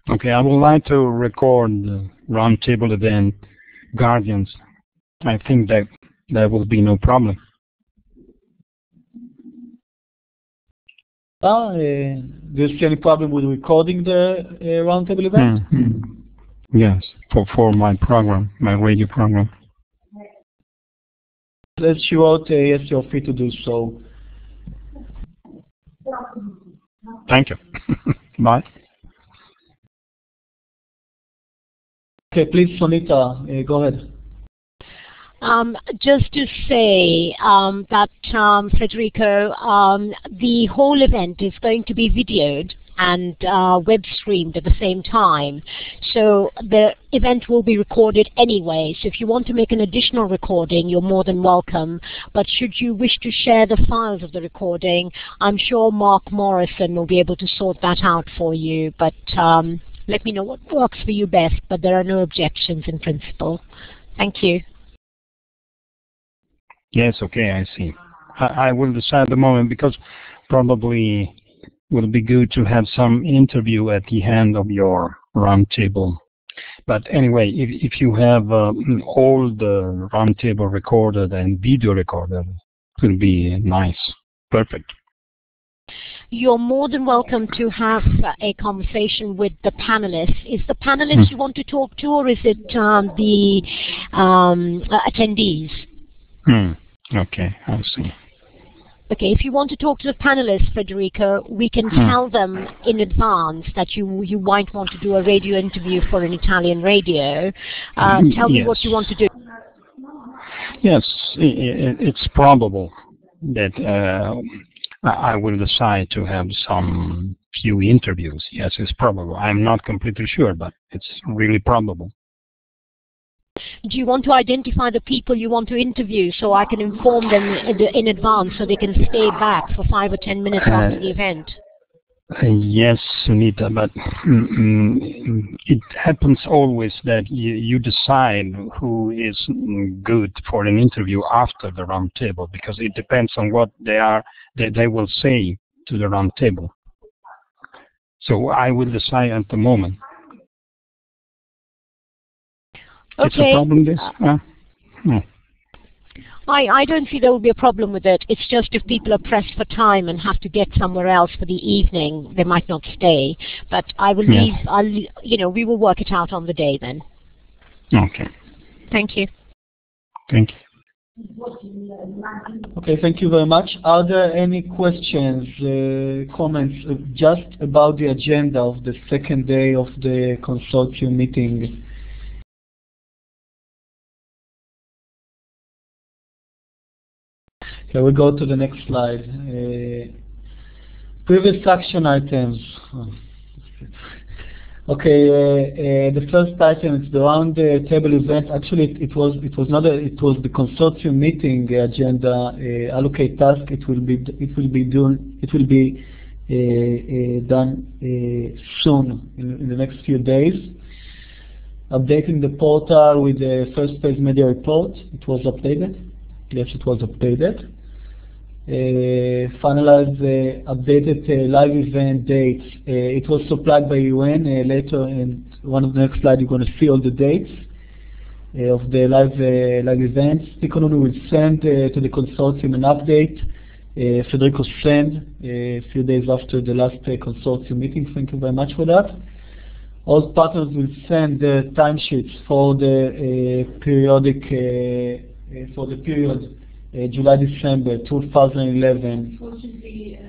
Okay, I would like to record the roundtable event, Guardians. I think that will be no problem. Do you see any problem with recording the roundtable event? Yes, for my program, my radio program. As she wrote, yes, you're free to do so. Thank you. Bye. Okay, please, Sonita, go ahead. Just to say that, Federico, the whole event is going to be videoed and web streamed at the same time. So the event will be recorded anyway. So if you want to make an additional recording, you're more than welcome. But should you wish to share the files of the recording, I'm sure Mark Morrison will be able to sort that out for you. But let me know what works for you best. But there are no objections in principle. Thank you. Yes, okay, I see. I will decide at the moment because probably will be good to have some interview at the end of your roundtable. But anyway, if you have all the roundtable recorded and video recorded, it will be nice. Perfect. You're more than welcome to have a conversation with the panelists. Is the panelists you want to talk to, or is it the attendees? Okay, I see. Okay, if you want to talk to the panelists, Federico, we can tell them in advance that you might want to do a radio interview for an Italian radio. Tell me what you want to do. Yes, it's probable that I will decide to have some few interviews. Yes, it's probable. I'm not completely sure, but it's really probable. Do you want to identify the people you want to interview so I can inform them in advance so they can stay back for 5 or 10 minutes after the event? Yes, Sunita, but it happens always that you decide who is good for an interview after the round table, because it depends on what they will say to the round table. So I will decide at the moment. Okay. It's a problem, this? No. I don't see there will be a problem with it. It's just if people are pressed for time and have to get somewhere else for the evening, they might not stay. But I will leave. We will work it out on the day then. Okay. Thank you. Thank you. Okay, thank you very much. Are there any questions, comments just about the agenda of the second day of the consortium meeting? Okay, we'll go to the next slide. Previous action items. Okay, the first item is the round table event. Actually, it was the consortium meeting agenda. Allocate task. It will be done soon in the next few days. Updating the portal with the first page media report. It was updated. Yes, it was updated. Finalize the updated live event dates. It was supplied by UN. Later in one of the next slides, you're going to see all the dates of the live events. Economy will send to the consortium an update. Federico sent a few days after the last consortium meeting. Thank you very much for that. All partners will send the timesheets for the periodic for the period July-December 2011. Unfortunately,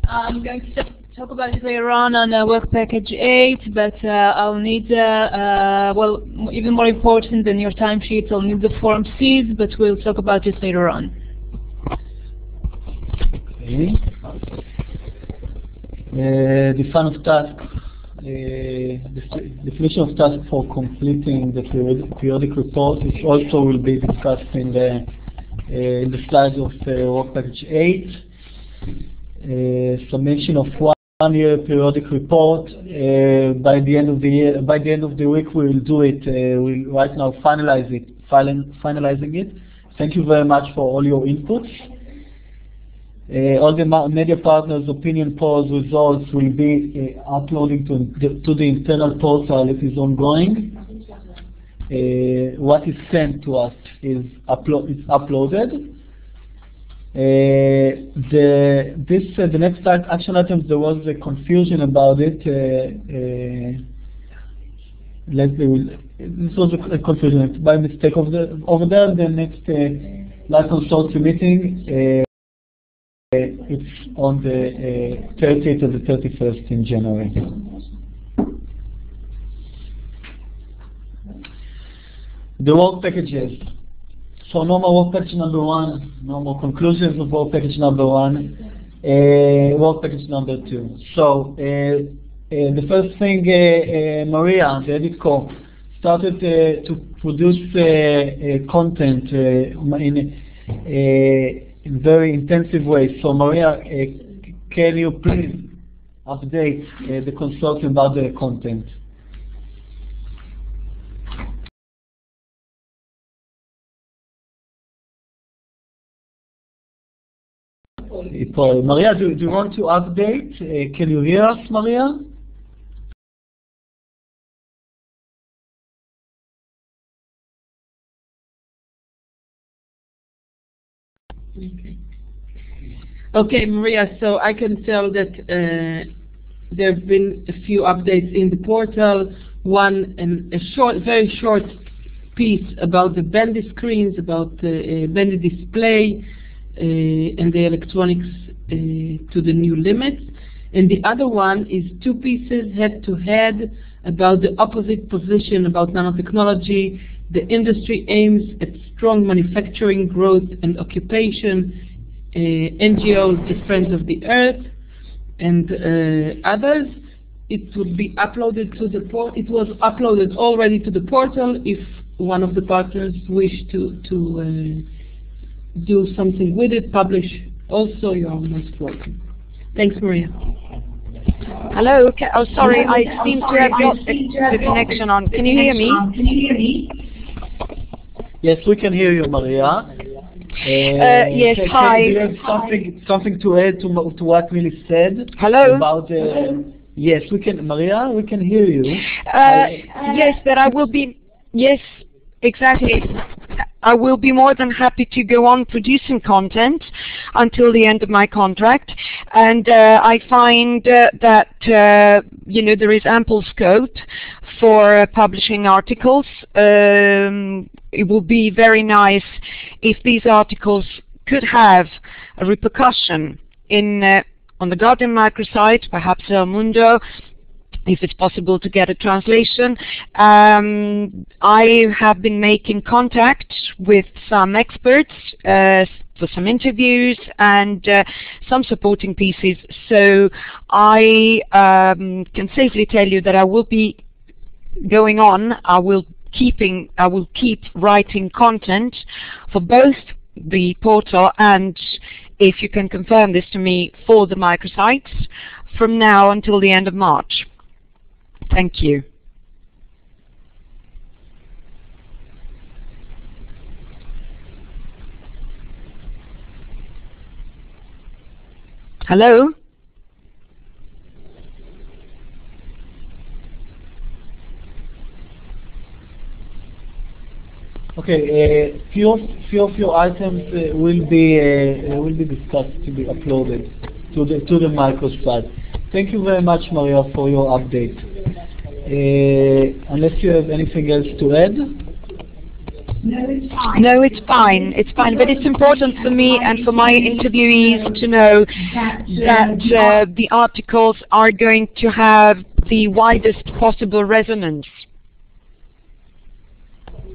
I'm going to talk about it later on work package 8, but I'll need, well, even more important than your timesheets, I'll need the Form Cs, but we'll talk about it later on. Okay. Define of task. Definition of task for completing the periodic report, which also will be discussed in the slides of work package 8. Submission of one-year periodic report by the end of the year. By the end of the week, we will do it. We'll right now finalizing it. Thank you very much for all your inputs. All the media partners' opinion polls results will be uploading to the internal portal. It is ongoing. What is sent to us is uploaded. The next action items, there was a confusion about it. This was a confusion by mistake over there. The next live consortium meeting, it's on the 30th to the 31st in January. The work packages. So no more work package number 1, no more conclusions of work package number 1, work package number 2. So the first thing, Maria, the edit core, started to produce content in a very intensive way. So Maria, can you please update the consortium about the content? Maria, do you want to update? Can you hear us, Maria? Okay, Maria, so I can tell that there have been a few updates in the portal. One, a very short piece about the bendy screens, about the bendy display, and the electronics to the new limits. And the other one is 2 pieces head-to-head about the opposite position about nanotechnology. The industry aims at strong manufacturing growth and occupation, NGOs, the Friends of the Earth, and others. It would be uploaded to the portal. It was uploaded already to the portal. If one of the partners wish to do something with it, publish also, you are most welcome. Thanks, Maria. Hello. Oh, sorry, I seem to have lost the connection on. Can you hear me? Yes, we can hear you, Maria. Yes, hi. Do you have something to add to what Millie said? Hello. About yes, we can, Maria. We can hear you. Yes, but I will be. Yes, exactly. I will be more than happy to go on producing content until the end of my contract, and I find that there is ample scope for publishing articles. It would be very nice if these articles could have a repercussion on the Guardian microsite, perhaps El Mundo, if it's possible to get a translation. I have been making contact with some experts for some interviews and some supporting pieces, so I can safely tell you that I will be going on. I will keep writing content for both the portal and, if you can confirm this to me, for the microsites from now until the end of March. Thank you. Hello? Okay, few of your items will be discussed to be uploaded to the microsite. Thank you very much, Maria, for your update. Unless you have anything else to add? No, it's fine. It's fine, but it's important for me and for my interviewees to know that the articles are going to have the widest possible resonance.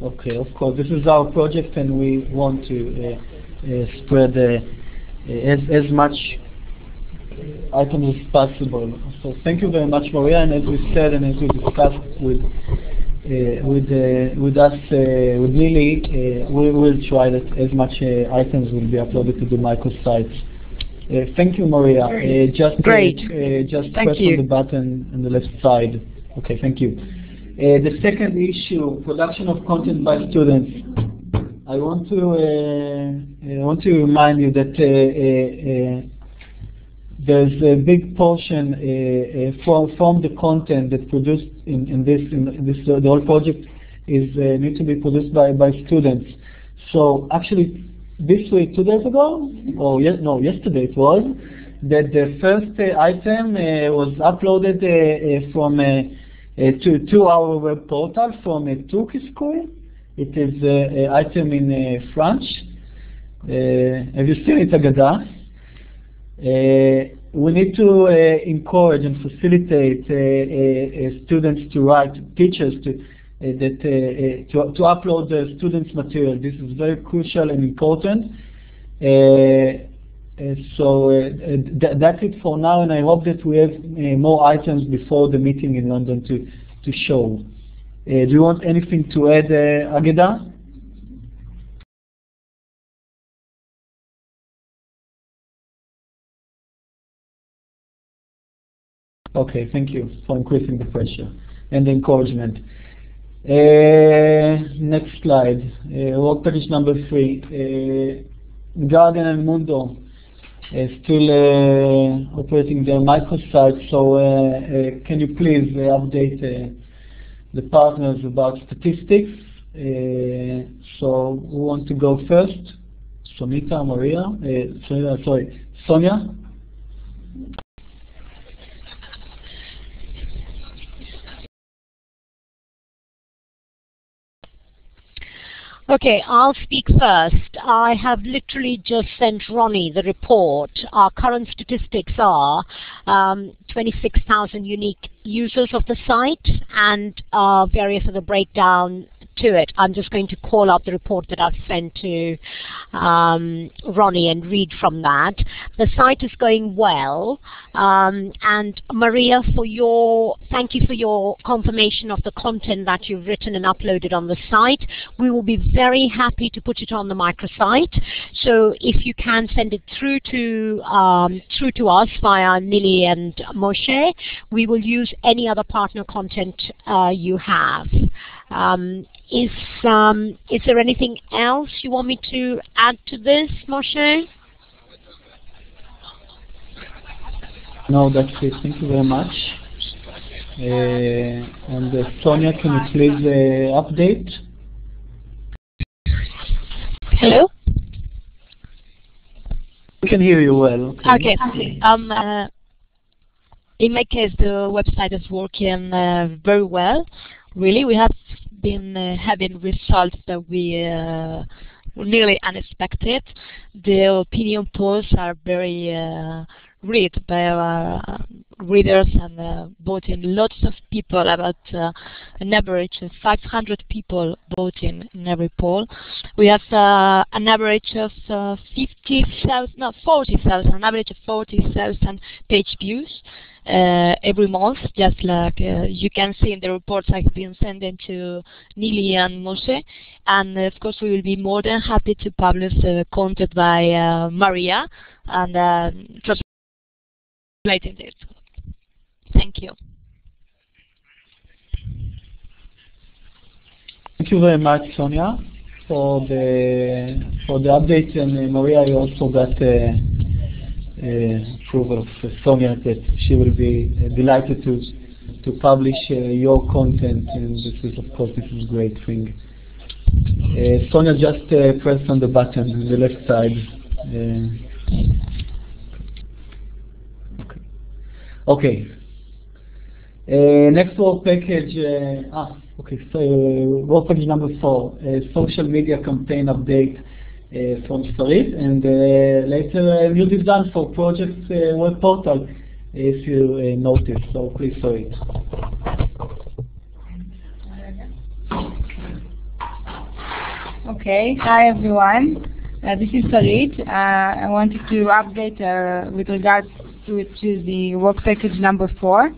Okay, of course. This is our project, and we want to spread as much items as possible. So thank you very much, Maria. And as we said, and as we discussed with Lily, we will try that as much items will be uploaded to the microsites. Thank you, Maria. Just Great. Just Thank press you. on the button on the left side. Okay, thank you. The second issue, production of content by students. I want to remind you that there's a big portion from the content that produced in this the whole project is need to be produced by students. So actually, this week, 2 days ago, or yesterday it was, that the first item was uploaded from to our web portal from a Turkish school. It is an item in French. Have you seen it, Agada? We need to encourage and facilitate students to write, teachers to upload the students' material. This is very crucial and important. That's it for now, and I hope that we have more items before the meeting in London to show. Do you want anything to add, Ageda? Okay, thank you for increasing the pressure and the encouragement. Next slide, work page number 3. Guardian and Mundo still operating their microsite, so can you please update the partners about statistics? So who want to go first? Sonita, Maria? Sonia? Okay, I'll speak first. I have literally just sent Ronnie the report. Our current statistics are 26,000 unique users of the site and various other breakdown to it. I'm just going to call up the report that I've sent to Ronnie and read from that. The site is going well, and Maria, thank you for your confirmation of the content that you've written and uploaded on the site. We will be very happy to put it on the microsite. So if you can send it through to us via Nili and Moshe, we will use any other partner content you have. Is there anything else you want me to add to this, Moshe? No, that's it. Thank you very much. And Sonia, can you please update? Hello? We can hear you well. Okay. In my case, the website is working very well. Really, we have been having results that we nearly unexpected. The opinion polls are very read by our readers and voting. Lots of people, about an average of 500 people voting in every poll. We have an average of 40,000, an average of 40,000 page views every month, just like you can see in the reports I've been sending to Nili and Moshe. And of course, we will be more than happy to publish content by Maria and translating this. Thank you. Thank you very much, Sonia, for the update. And Maria, you also got approval of Sonia that she will be delighted to publish your content, and this is, of course, this is a great thing. Sonia, just press on the button on the left side. Okay. Next work package. So work package number 4, social media campaign update from Sarit, and later a new design for project web portal, if you notice. So please, Sarit. Okay, hi everyone. This is Sarit. I wanted to update with regards to the work package number 4.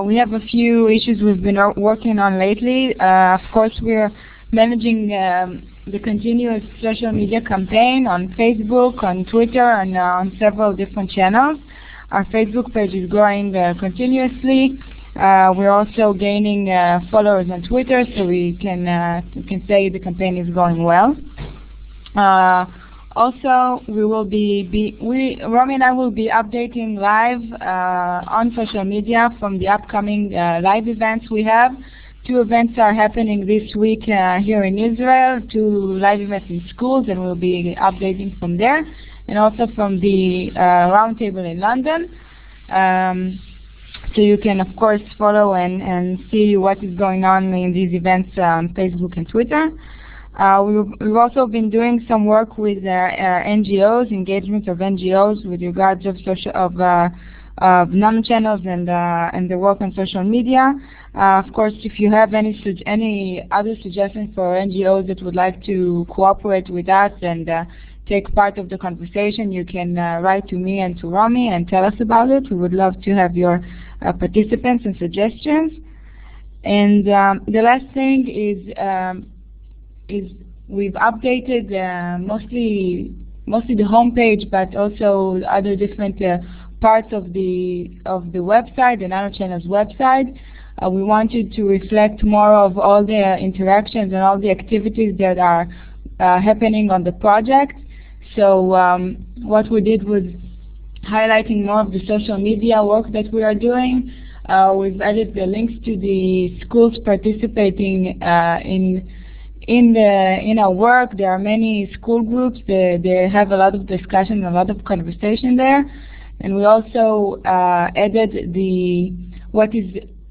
We have a few issues we've been working on lately. Of course, we're managing the continuous social media campaign on Facebook, on Twitter, and on several different channels. Our Facebook page is growing continuously. We're also gaining followers on Twitter, so we can say the campaign is going well. Also, Romy and I will be updating live on social media from the upcoming live events we have. 2 events are happening this week here in Israel, 2 live events in schools, and we'll be updating from there, and also from the roundtable in London. So you can, of course, follow and see what is going on in these events on Facebook and Twitter. We've also been doing some work with NGOs, engagement of NGOs with regards of nanochannels and the work on social media. Of course, if you have any other suggestions for NGOs that would like to cooperate with us and take part of the conversation, you can write to me and to Romy and tell us about it. We would love to have your participants and suggestions. And the last thing is we've updated mostly the homepage, but also other different parts of the website, the NanoChannels website. We wanted to reflect more of all the interactions and all the activities that are happening on the project. So what we did was highlighting more of the social media work that we are doing. We've added the links to the schools participating in our work. There are many school groups. They have a lot of discussion, a lot of conversation there. And we also added what is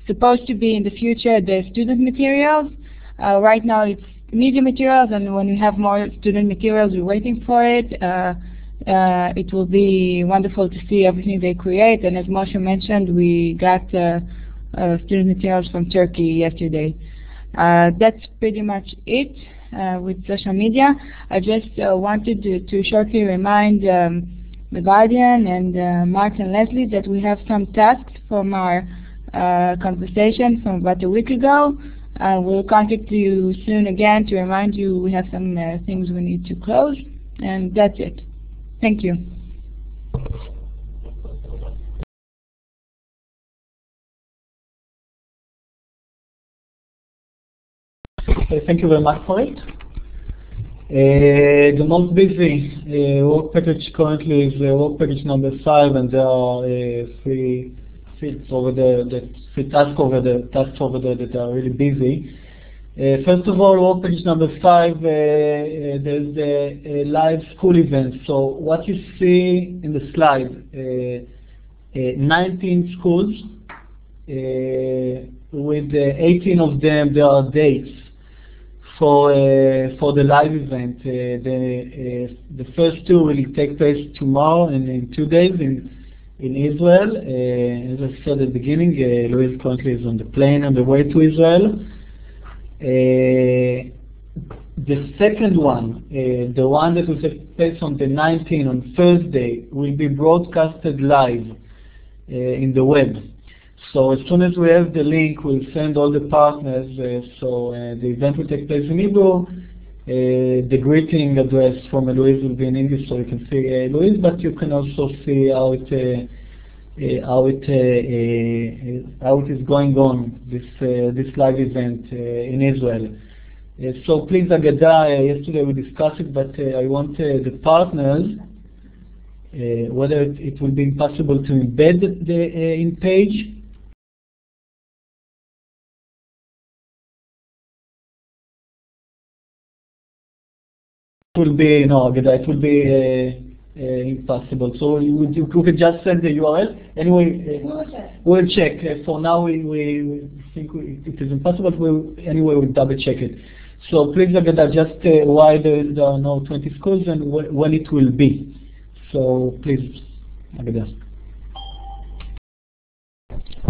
supposed to be in the future the student materials. Right now it's media materials, and when we have more student materials, we're waiting for it. It will be wonderful to see everything they create. And as Moshe mentioned, we got student materials from Turkey yesterday. That's pretty much it with social media. I just wanted to shortly remind the Guardian and Mark and Leslie that we have some tasks from our conversation from about a week ago. We'll contact you soon again to remind you we have some things we need to close. And that's it. Thank you. Thank you very much for it. The most busy work package currently is work package number 5, and there are 3 tasks over there that are really busy. First of all, work package number 5, there's the live school event. So what you see in the slide, 19 schools, with 18 of them there are dates for the live event. The first 2 will take place tomorrow and in 2 days in Israel. As I said at the beginning, Louise currently is on the plane on the way to Israel. The second one, the one that will take place on the 19th, on Thursday, will be broadcasted live in the web. So as soon as we have the link, we'll send all the partners. The event will take place in Hebrew. The greeting address from Louise will be in English, so you can see Louise, but you can also see how it is going on, this live event in Israel. So please, Agada, yesterday we discussed it, but I want the partners, whether it will be possible to embed the in page. It will be it will be impossible. So you could just send the URL. Anyway, we'll check. For now, we think it is impossible. Anyway, we'll double check it. So please, Agada, just why there are no 20 schools and when it will be. So please, Agada.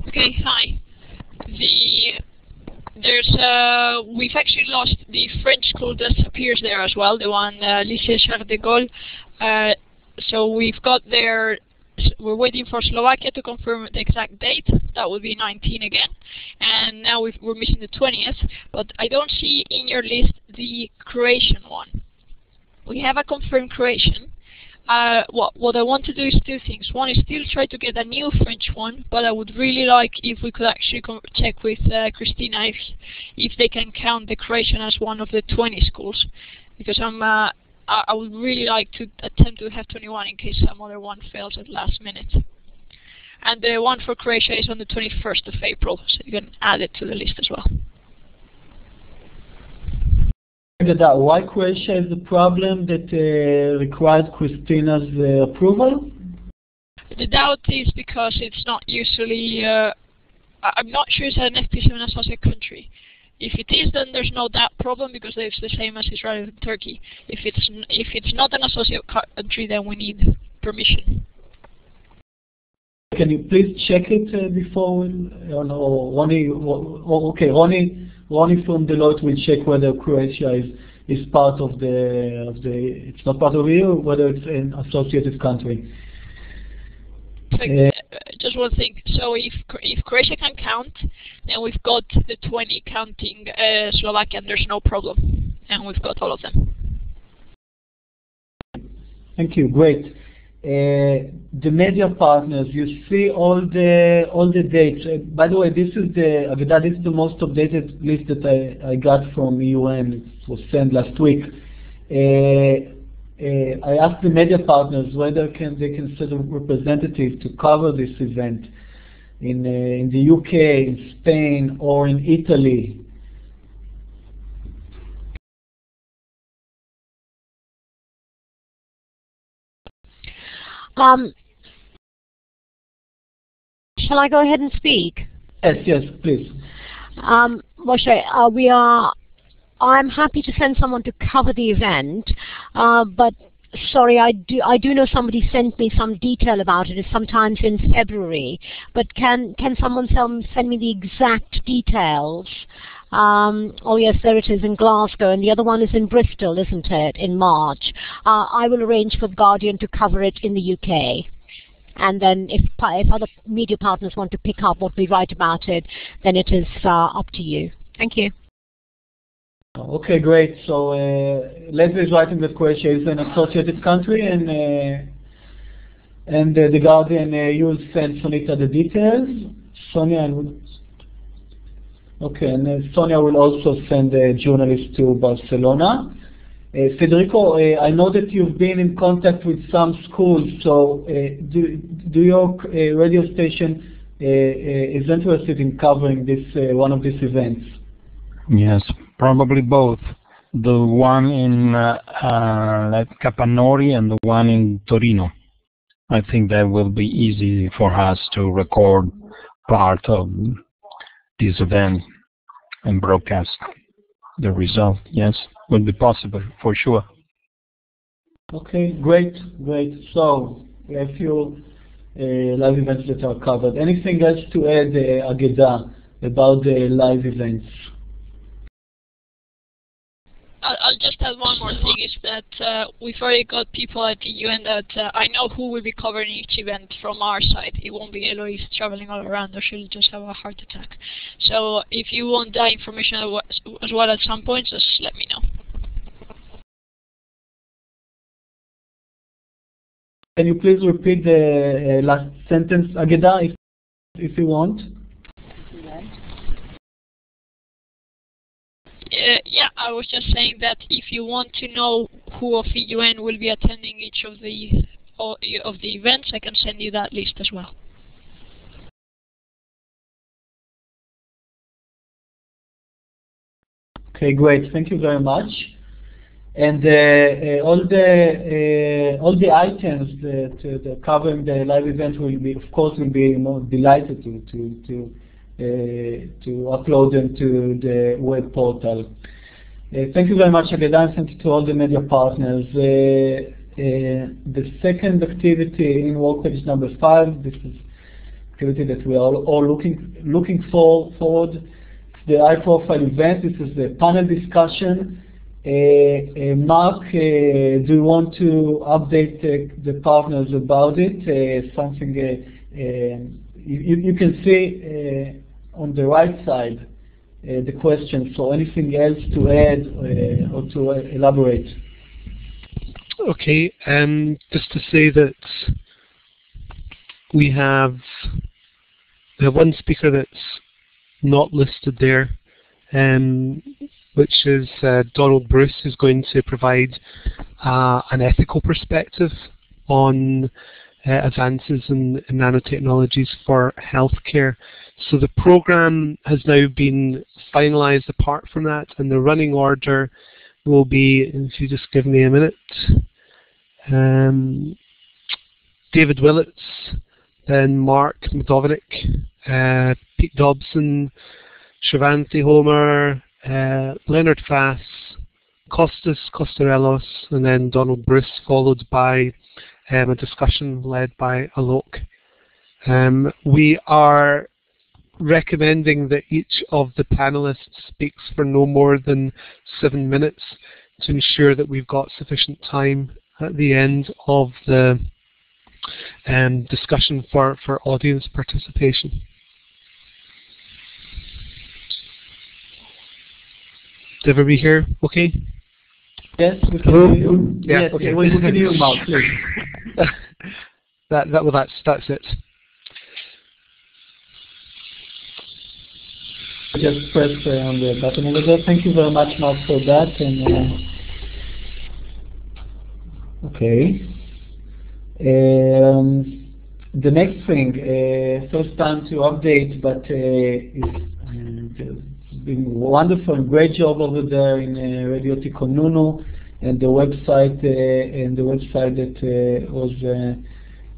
Okay, hi. We've actually lost the French school that appears there as well, the one Lycée Charles de Gaulle. So we've got there. We're waiting for Slovakia to confirm the exact date. That would be 19 again. And now we're missing the 20th, but I don't see in your list the Croatian one. We have a confirmed Croatian. what I want to do is two things. One is still try to get a new French one, but I would really like if we could actually check with Christina if they can count the Croatian as one of the 20 schools, because I would really like to attempt to have 21 in case some other one fails at last minute. And the one for Croatia is on the 21st of April, so you can add it to the list as well. Why Croatia is the problem that requires Christina's approval? The doubt is because it's not usually, I'm not sure it's an FP7 associate country. If it is, then there's no that problem because it's the same as Israel and Turkey. If it's not an associate country, then we need permission. Can you please check it before? Ronnie from Deloitte will check whether Croatia is part of it's not part of EU, whether it's an associated country. Just one thing. So if Croatia can count, then we've got the 20 counting Slovakia, and there's no problem, and we've got all of them. Thank you. Great. The media partners, you see all the dates. By the way, this is the most updated list that I got from UN. It was sent last week. I asked the media partners whether they can set a representative to cover this event in the UK, in Spain, or in Italy. Shall I go ahead and speak? Yes, please. Moshe, I'm happy to send someone to cover the event, but sorry, I do know somebody sent me some detail about it. It's sometimes in February, but can someone send me the exact details? Oh yes, there it is in Glasgow, and the other one is in Bristol, isn't it, in March? I will arrange for The Guardian to cover it in the UK. And then if other media partners want to pick up what we write about it, then it is up to you. Thank you. Okay, great. So Leslie is writing that Croatia is an associated country, and The Guardian, you will send Sonita the details. Sonia will also send a journalist to Barcelona. Federico, I know that you've been in contact with some schools, so do your radio station is interested in covering this one of these events? Yes, probably both. The one in Capanori and the one in Torino. I think that will be easy for us to record part of this event and broadcast the result. Yes, will be possible for sure. Okay, great. So we have a few live events that are covered. Anything else to add, Ageda, about the live events? I'll just add one more thing, is that we've already got people at the UN that I know who will be covering each event from our side. It won't be Eloise traveling all around, or she'll just have a heart attack. So if you want that information as well at some point, just let me know. Can you please repeat the last sentence, Ageda, if you want? Yeah, I was just saying that if you want to know who of the UN will be attending each of the events, I can send you that list as well. Okay, great. Thank you very much. And all the items that covering the live event will be more delighted to upload them to the web portal. Thank you very much, Ageda, and thank you to all the media partners. The second activity in work page number 5, this is activity that we are all looking forward. It's the high-profile event. This is the panel discussion. Mark, do you want to update the partners about it? Something you can see on the right side the question. So anything else to add or to elaborate? Okay, just to say that we have one speaker that's not listed there, which is Donald Bruce, who's going to provide an ethical perspective on advances in nanotechnologies for healthcare. So the program has now been finalized apart from that, and the running order will be, if you just give me a minute, David Willits, then Mark Mdovinik, Pete Dobson, Shrivanti Homer, Leonard Fass, Kostas Kostarellos, and then Donald Bruce, followed by a discussion led by Alok. We are recommending that each of the panelists speaks for no more than 7 minutes to ensure that we've got sufficient time at the end of the discussion for audience participation. Did everybody hear okay? Yes, we can hear you. Yeah, yes, okay. we can hear you, Mark, please. That's it. Just press on the button over there. Thank you very much, Mark, for that. And okay. The next thing, first time to update, but it's been wonderful and great job over there in Radio Tikonunu, and the website that was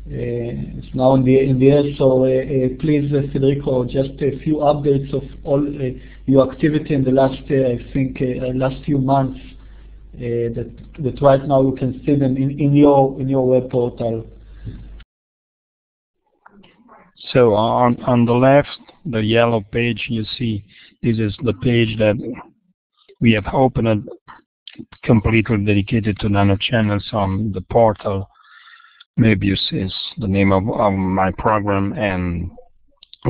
it's now in the air. So please, Federico, just a few updates of all your activity in the last last few months that right now you can see them in your web portal. So on the left, the yellow page you see, this is the page that we have opened, completely dedicated to nanochannels on the portal. Möbius is the name of my program, and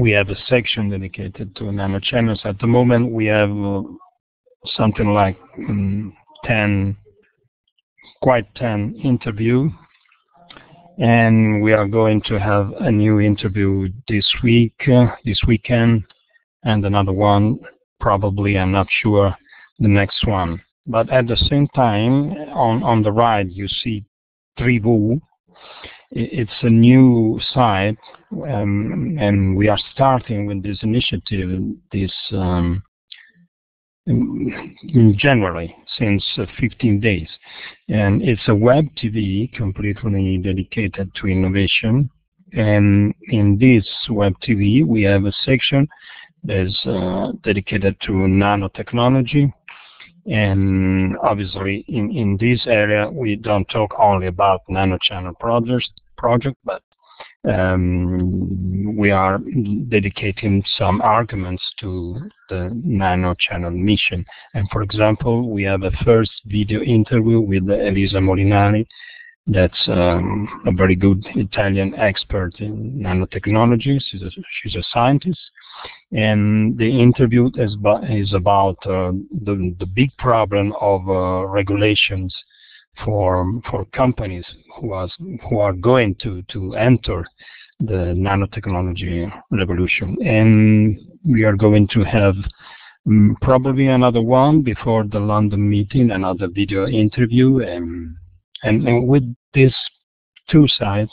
we have a section dedicated to nanochannels. At the moment, we have something like 10 interviews, and we are going to have a new interview this weekend, and another one probably, I'm not sure, the next one. But at the same time, on the right, you see Tribu. It's a new site, and we are starting with this initiative generally since 15 days. And it's a web TV completely dedicated to innovation. And in this web TV, we have a section that's dedicated to nanotechnology. And obviously, in this area, we don't talk only about nanochannel project, but we are dedicating some arguments to the nanochannel mission. And for example, we have a first video interview with Elisa Molinari. That's a very good Italian expert in nanotechnology. She's a scientist. And the interview is about the big problem of regulations for companies who are going to enter the nanotechnology revolution. And we are going to have probably another one before the London meeting, another video interview. And with these two sides,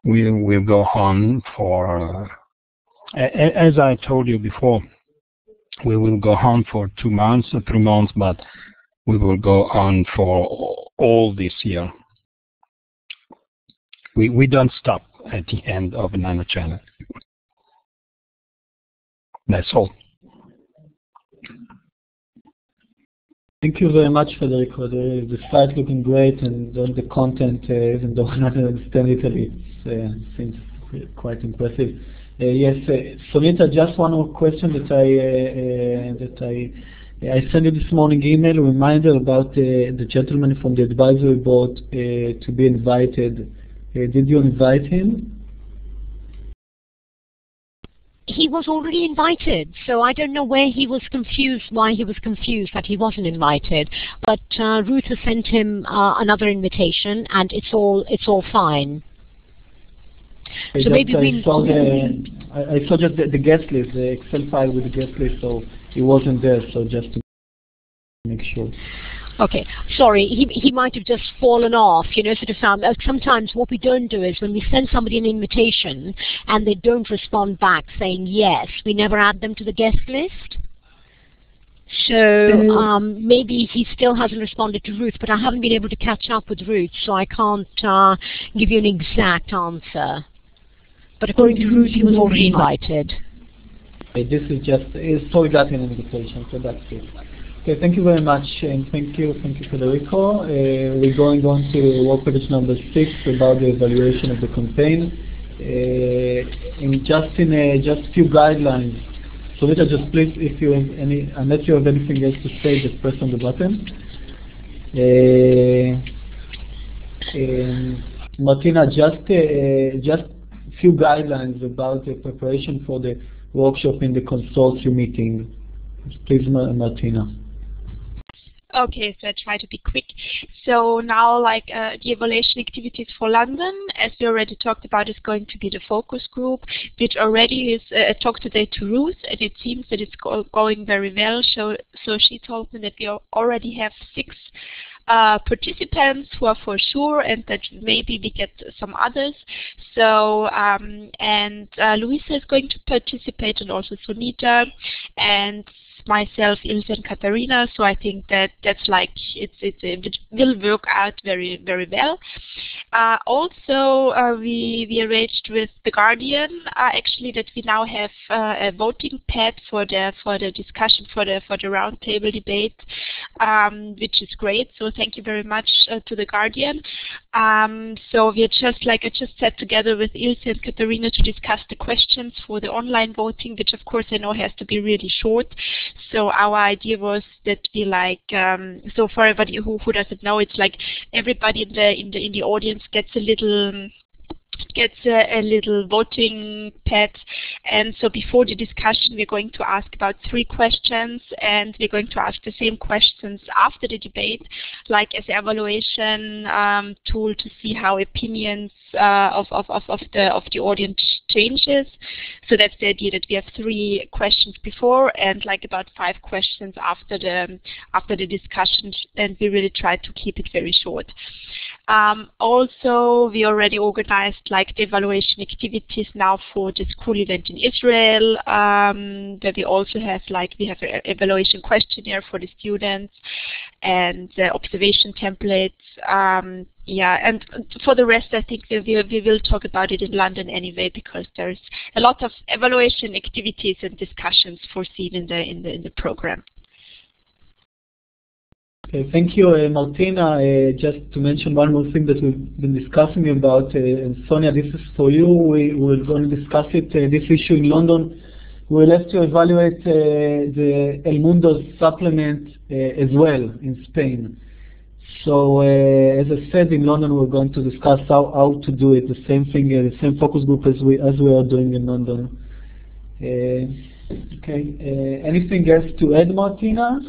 we will go on for, as I told you before, we will go on for 2 months or 3 months, but we will go on for all this year. We don't stop at the end of a nanochannel. That's all. Thank you very much, Federico. The site looking great, and the content, even though I don't understand Italy, it seems quite impressive. Yes, Sonita, just one more question that I sent you this morning email, a reminder about the gentleman from the advisory board to be invited. Did you invite him? he was already invited, so I don't know where he was confused, why he was confused that he wasn't invited. But Ruth has sent him another invitation, and it's all fine. So maybe I saw just the guest list, the Excel file with the guest list, so he wasn't there. So just to make sure. Okay, sorry, he might have just fallen off, you know, sort of sometimes what we don't do is when we send somebody an invitation and they don't respond back saying yes, we never add them to the guest list. So maybe he still hasn't responded to Ruth, but I haven't been able to catch up with Ruth, so I can't give you an exact answer. But according to Ruth, he was already invited. Okay, this is just, so we got an invitation, so that's it. Okay, thank you very much, and thank you, Federico. We're going on to work package number 6 about the evaluation of the campaign. In just a few guidelines. So Rita, just please, if you have any, unless you have anything else to say, just press on the button. Martina, just a few guidelines about the preparation for the workshop in the consortium meeting. Please, Martina. Okay, so I try to be quick. So now, like the evaluation activities for London, as we already talked about, is going to be the focus group, which already is talked today to Ruth, and it seems that it's going very well. So she told me that we already have 6 participants who are for sure, and that maybe we get some others. So and Luisa is going to participate, and also Sunita, and myself, Ilse, and Katharina. So I think that's like it will work out very, very well. Also, we arranged with the Guardian actually that we now have a voting pad for the discussion for the roundtable debate, which is great. So thank you very much to the Guardian. So we're just like I just sat together with Ilse and Katharina to discuss the questions for the online voting, which of course I know has to be really short. So our idea was that we like so for everybody who doesn't know, it's like everybody in the audience gets a little voting pad, and so before the discussion we're going to ask about 3 questions, and we're going to ask the same questions after the debate, like as an evaluation tool to see how opinions of the audience changes. So that's the idea, that we have 3 questions before and like about 5 questions after the discussion, and we really try to keep it very short. Also, we already organized like the evaluation activities now for the school event in Israel, where we also have we have an evaluation questionnaire for the students and observation templates. Yeah, and for the rest, I think we will talk about it in London anyway, because there's a lot of evaluation activities and discussions foreseen in the program. Okay, thank you, Martina. Just to mention one more thing that we've been discussing about, and Sonia, this is for you. We're going to discuss it, this issue in London. We'll have to evaluate the El Mundo's supplement as well in Spain. So, as I said, in London we're going to discuss how to do it, the same thing, the same focus group as we are doing in London. Okay, anything else to add, Martina?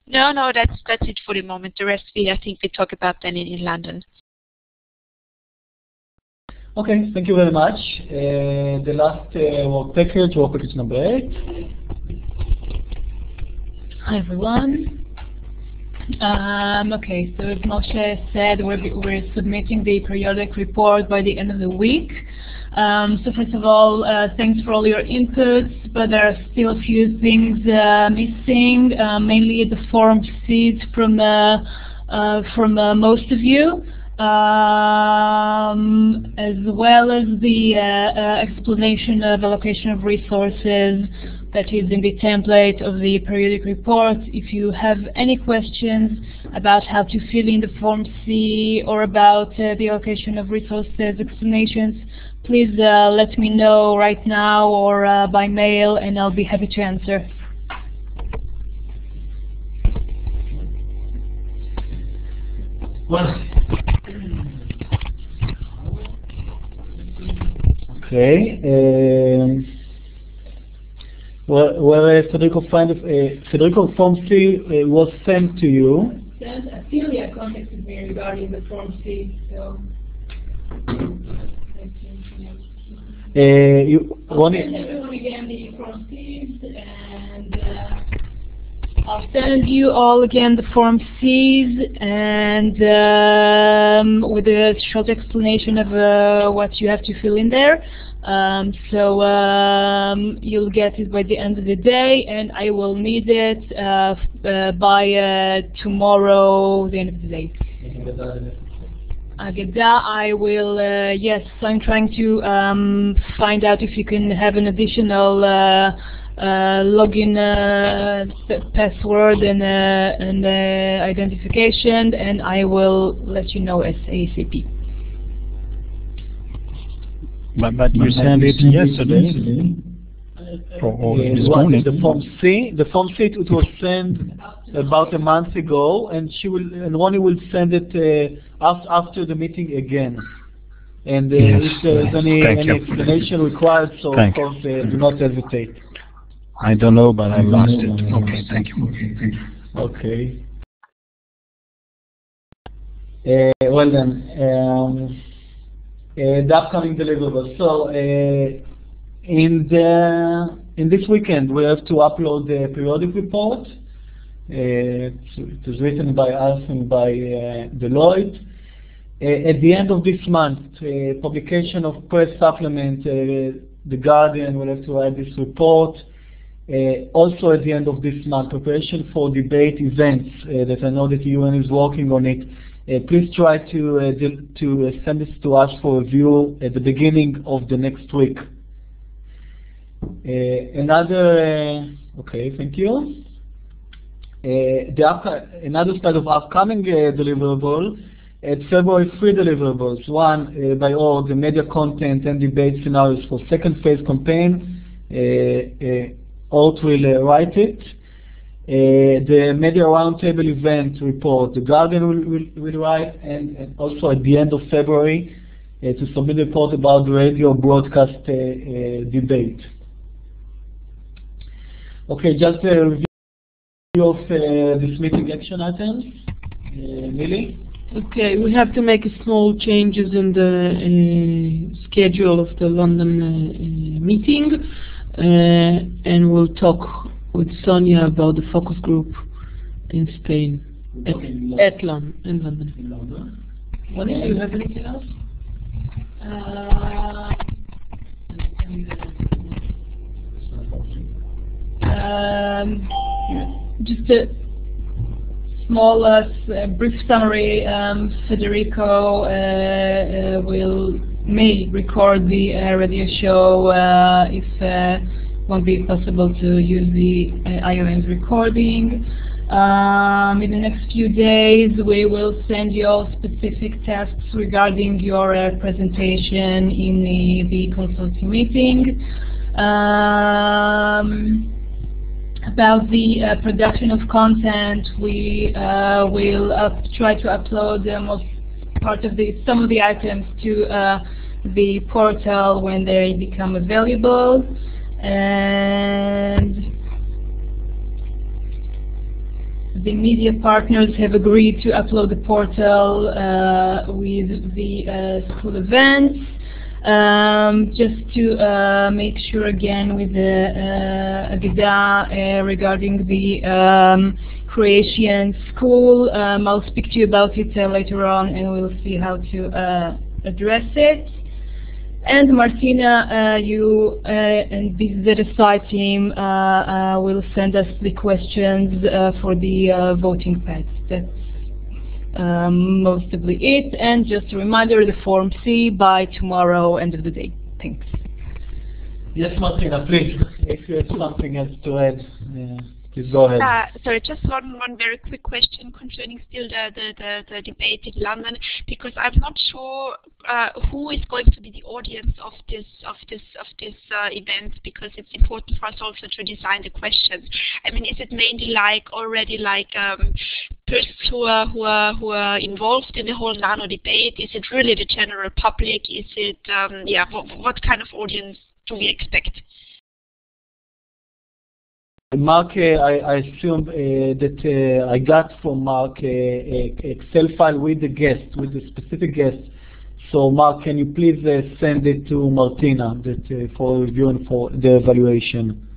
No, that's it for the moment. The rest I think we talk about then in London. Okay, thank you very much. The last work package number 8. Hi everyone. Okay, so as Moshe said, we're submitting the periodic report by the end of the week. So first of all, thanks for all your inputs, but there are still a few things missing, mainly the Form Cs from most of you, as well as the explanation of allocation of resources that is in the template of the periodic report. If you have any questions about how to fill in the Form C or about the allocation of resources explanations, please let me know right now or by mail, and I'll be happy to answer. Well, Okay. Where Federico Form C was sent to you. Celia contacted me regarding the Form C, so... I'll send everyone again the Form Cs, and I'll send you all again the Form Cs, and with a short explanation of what you have to fill in there. So you'll get it by the end of the day, and I will need it by tomorrow, the end of the day. Agada, I will, yes, I'm trying to find out if you can have an additional login password and identification, and I will let you know ASAP. But you sent it yesterday. Or this morning. The Form C. The Form C, it was sent about a month ago, and Ronnie will send it after the meeting again. And if there's any explanation required, so of course do not hesitate. I don't know, but I lost it. Okay, thank you. Okay. Well then, the upcoming deliverables. So in this weekend we have to upload the periodic report. It is written by us and by Deloitte. At the end of this month, publication of press supplement, The Guardian will have to write this report. Also at the end of this month, preparation for debate events that I know that the UN is working on it. Please try to send this to us for review at the beginning of the next week. Okay, thank you. Another set of upcoming deliverable, at February 3 deliverables. One, by all the media content and debate scenarios for second phase campaign. Ort will write it. The media roundtable event report, The Guardian will write, and also at the end of February to submit a report about the radio broadcast debate. Okay, just a review of this meeting action items. Millie? Okay, we have to make small changes in the schedule of the London meeting, and we'll talk with Sonia about the focus group in Spain, in London. What do you have anything else? Just a small, brief summary. Federico may record the radio show if it won't be possible to use the IOM's recording. In the next few days, we will send you all specific tasks regarding your presentation in the consulting meeting. About the production of content, we will try to upload some of the items to the portal when they become available, and the media partners have agreed to upload the portal with the school events. Just to make sure again with the Agida regarding the Croatian school, I'll speak to you about it later on, and we'll see how to address it. And Martina, you and the ZSI team will send us the questions for the voting pads. That's mostly it, and just a reminder, the Form C by tomorrow, end of the day. Thanks. Yes, Martina, please, if you have something else to add, please go ahead. Sorry, just one very quick question concerning still the debate in London, because I'm not sure who is going to be the audience of this event, because it's important for us also to design the questions. I mean, is it mainly already persons who are involved in the whole nano debate? Is it really the general public? Is it what kind of audience do we expect? Mark, I assume that I got from Mark a Excel file with the guest, with the specific guest. So Mark, can you please send it to Martina for review and for the evaluation?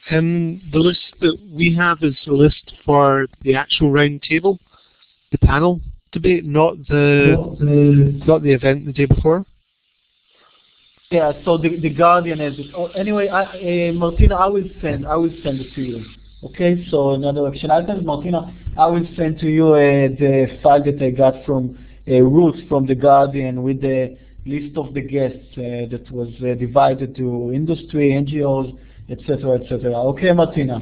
The list that we have is a list for the actual round table, the panel debate, not the event the day before. Yeah, so the Guardian has it. Oh, anyway, Martina, I will send it to you. Okay, so another action item, Martina, I will send to you the file that I got from Ruth from the Guardian with the list of the guests that was divided to industry, NGOs, etc., etc. Okay, Martina.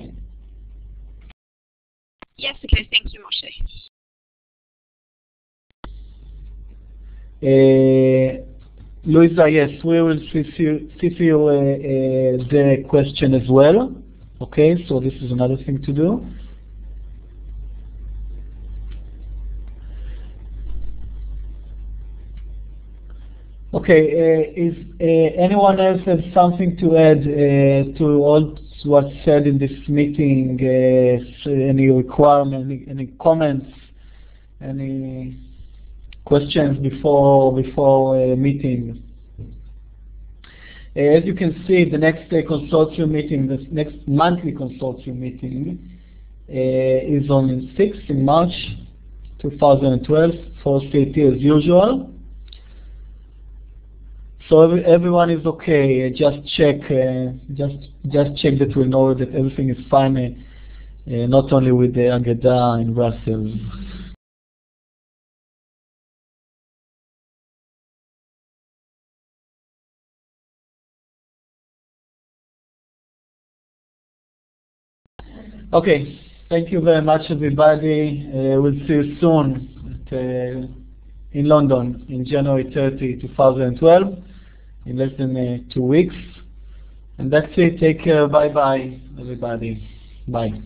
Yes, okay, thank you, Moshe. Luisa, yes, we will see you the question as well. Okay, so this is another thing to do. Okay, is anyone else have something to add to all what's said in this meeting? Any requirement, any comments, any questions before meeting? As you can see, the next consortium meeting, the next monthly consortium meeting is on 6th in March 2012 for CT as usual. So everyone is okay. Just check that we know that everything is fine, not only with the Agada in Brussels. Okay, thank you very much, everybody. We'll see you soon in London in January 30, 2012, in less than 2 weeks. And that's it. Take care. Bye-bye, everybody. Bye.